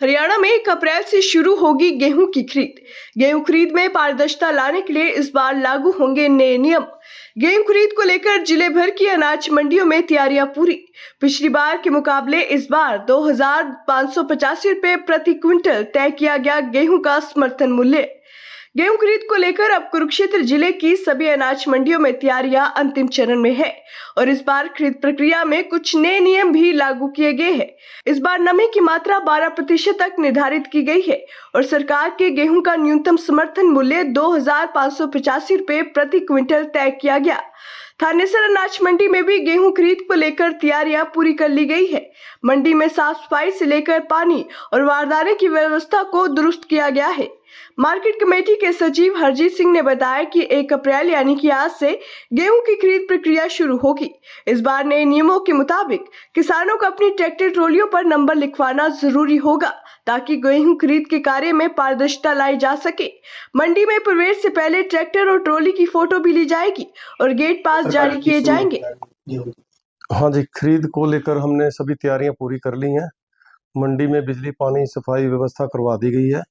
हरियाणा में 1 अप्रैल से शुरू होगी गेहूं की खरीद। गेहूं खरीद में पारदर्शिता लाने के लिए इस बार लागू होंगे नए नियम। गेहूं खरीद को लेकर जिले भर की अनाज मंडियों में तैयारियां पूरी। पिछली बार के मुकाबले इस बार 2,585 रुपए प्रति क्विंटल तय किया गया गेहूं का समर्थन मूल्य। गेहूं खरीद को लेकर अब कुरुक्षेत्र जिले की सभी अनाज मंडियों में तैयारियां अंतिम चरण में है और इस बार खरीद प्रक्रिया में कुछ नए नियम भी लागू किए गए हैं। इस बार नमी की मात्रा 12% तक निर्धारित की गई है और सरकार के गेहूं का न्यूनतम समर्थन मूल्य 2,585 रुपए प्रति क्विंटल तय किया गया। थानेसर अनाज मंडी में भी गेहूं खरीद को लेकर तैयारियां पूरी कर ली गई है। मंडी में साफ सफाई से लेकर पानी और बारदाने की व्यवस्था को दुरुस्त किया गया है। मार्केट कमेटी के सचिव हरजीत सिंह ने बताया कि 1 अप्रैल यानी कि आज से गेहूं की खरीद प्रक्रिया शुरू होगी। इस बार नए नियमों के मुताबिक किसानों को अपनी ट्रैक्टर ट्रॉलियों पर नंबर लिखवाना जरूरी होगा ताकि गेहूं खरीद के कार्य में पारदर्शिता लाई जा सके। मंडी में प्रवेश से पहले ट्रैक्टर और ट्रॉली की फोटो भी ली जाएगी और गेट पास जारी किए जाएंगे। हाँ जी, खरीद को लेकर हमने सभी तैयारियां पूरी कर ली हैं। मंडी में बिजली, पानी, सफाई व्यवस्था करवा दी गई है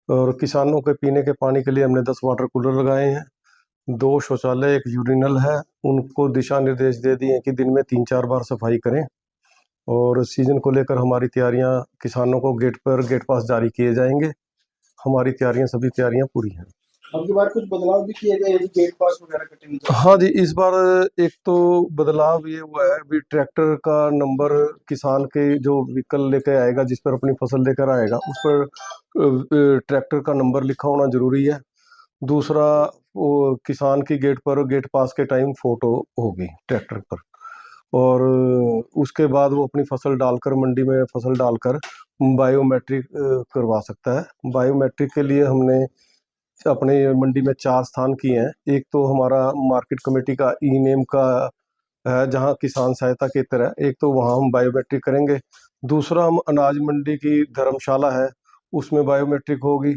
और किसानों के पीने के पानी के लिए हमने 10 वाटर कूलर लगाए हैं। 2 शौचालय, 1 यूरिनल है। उनको दिशा निर्देश दे दिए हैं कि दिन में 3-4 बार सफाई करें और सीजन को लेकर हमारी तैयारियां, किसानों को गेट पर गेट पास जारी किए जाएंगे। हमारी सभी तैयारियां पूरी हैं। अब की बार कुछ बदलाव भी किए गए हैं, गेट पास वगैरह कटेंगे। हाँ जी, इस बार एक तो बदलाव ये हुआ है भी ट्रैक्टर का नंबर किसान के जो व्हीकल लेकर आएगा, जिस पर अपनी फसल लेकर आएगा, उस पर ट्रैक्टर का नंबर लिखा होना जरूरी है। दूसरा, वो किसान की गेट पर गेट पास के टाइम फोटो होगी ट्रैक्टर पर और उसके बाद वो अपनी फसल डालकर, मंडी में फसल डालकर बायोमेट्रिक करवा सकता है। बायोमेट्रिक के लिए हमने अपने मंडी में 4 स्थान किए हैं। एक तो हमारा मार्केट कमेटी का ई-नेम का है, जहां किसान सहायता केंद्र है, एक तो वहां हम बायोमेट्रिक करेंगे। दूसरा, हम अनाज मंडी की धर्मशाला है, उसमें बायोमेट्रिक होगी।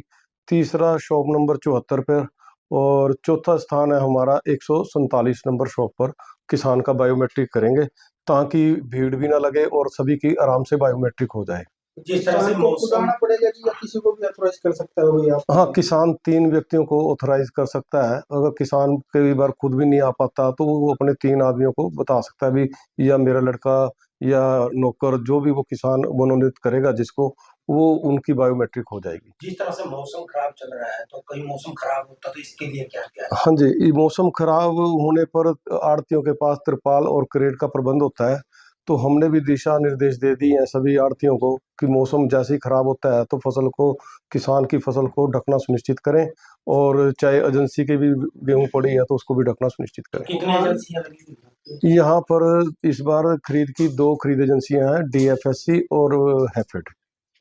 तीसरा, शॉप नंबर 74 पर और चौथा स्थान है हमारा 147 नंबर शॉप पर किसान का बायोमेट्रिक करेंगे ताकि भीड़ भी ना लगे और सभी की आराम से बायोमेट्रिक हो जाए। जिस तरह से मौसम पड़ेगा जी, या किसी को भी ऑथराइज कर सकता है वो या? हाँ, किसान 3 व्यक्तियों को ऑथराइज कर सकता है। अगर किसान कई बार खुद भी नहीं आ पाता तो वो अपने 3 आदमियों को बता सकता है भी, या मेरा लड़का या नौकर, जो भी वो किसान मनोनीत करेगा जिसको, वो उनकी बायोमेट्रिक हो जाएगी। जिस तरह से मौसम खराब चल रहा है, तो कहीं मौसम खराब होता तो इसके लिए क्या क्या है? हाँ जी, मौसम खराब होने पर आड़तियों के पास तिरपाल और क्रेट का प्रबंध होता है, तो हमने भी दिशा निर्देश दे दिए हैं सभी आड़तियों को कि मौसम जैसे ही खराब होता है तो किसान की फसल को ढकना सुनिश्चित करें और चाहे एजेंसी के भी गेहूं पड़ी है तो उसको भी ढकना सुनिश्चित करें। कितनी एजेंसियां लगी? यहाँ पर इस बार खरीद की 2 खरीद एजेंसियां हैं, DFSC और हैफेड।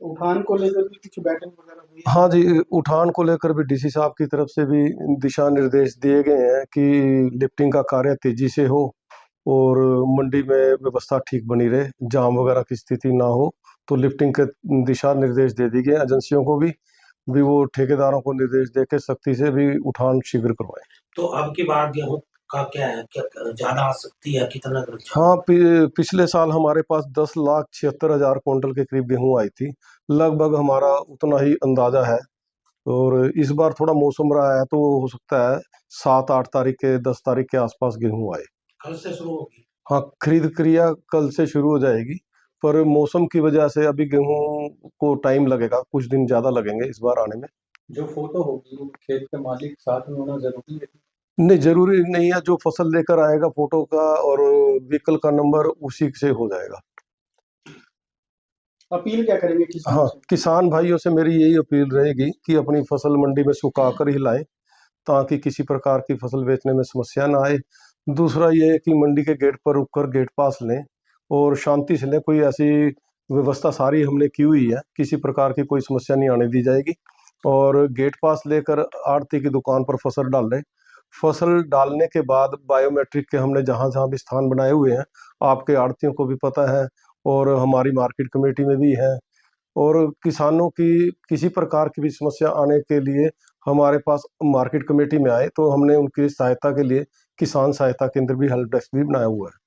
उठान को लेकर भी कुछ बैठक वगैरह हुई? हाँ जी, उठान को लेकर भी DC साहब की तरफ से भी दिशा निर्देश दिए गए हैं कि लिफ्टिंग का कार्य तेजी से हो और मंडी में व्यवस्था ठीक बनी रहे, जाम वगैरह की स्थिति ना हो। तो लिफ्टिंग के दिशा निर्देश दे दिए गए एजेंसियों को भी वो ठेकेदारों को निर्देश देकर सख्ती से भी उठान शीघ्र करवाएं। तो अब की बार गेहूं का क्या है, क्या ज्यादा आ सकती है, कितना? हाँ, पिछले साल हमारे पास 10,76,000 क्विंटल के करीब गेहूं आई थी। लगभग हमारा उतना ही अंदाजा है और इस बार थोड़ा मौसम रहा है तो हो सकता है 7-8 तारीख के 10 तारीख के आसपास गेहूं आए। कल से शुरू होगी? हाँ, खरीद क्रिया कल से शुरू हो जाएगी, पर मौसम की वजह से अभी गेहूं को टाइम लगेगा, कुछ दिन ज्यादा लगेंगे इस बार आने में। जो फोटो होगी खेत के मालिक साथ में होना जरूरी है? नहीं, जरूरी नहीं है। जो फसल लेकर आएगा फोटो का और व्हीकल का नंबर उसी से हो जाएगा। अपील क्या करेंगे किसान? हाँ, किसान भाइयों से मेरी यही अपील रहेगी कि अपनी फसल मंडी में सुखा कर ही लाएं ताकि किसी प्रकार की फसल बेचने में समस्या ना आए। दूसरा ये है कि मंडी के गेट पर रुककर गेट पास लें और शांति से लें। कोई ऐसी व्यवस्था सारी हमने की हुई है, किसी प्रकार की कोई समस्या नहीं आने दी जाएगी। और गेट पास लेकर आड़ती की दुकान पर फसल डाल लें। फसल डालने के बाद बायोमेट्रिक के हमने जहाँ जहाँ भी स्थान बनाए हुए हैं, आपके आड़तियों को भी पता है और हमारी मार्केट कमेटी में भी है। और किसानों की किसी प्रकार की भी समस्या आने के लिए हमारे पास मार्केट कमेटी में आए तो हमने उनकी सहायता के लिए किसान सहायता केंद्र भी, हेल्प डेस्क भी बनाया हुआ है।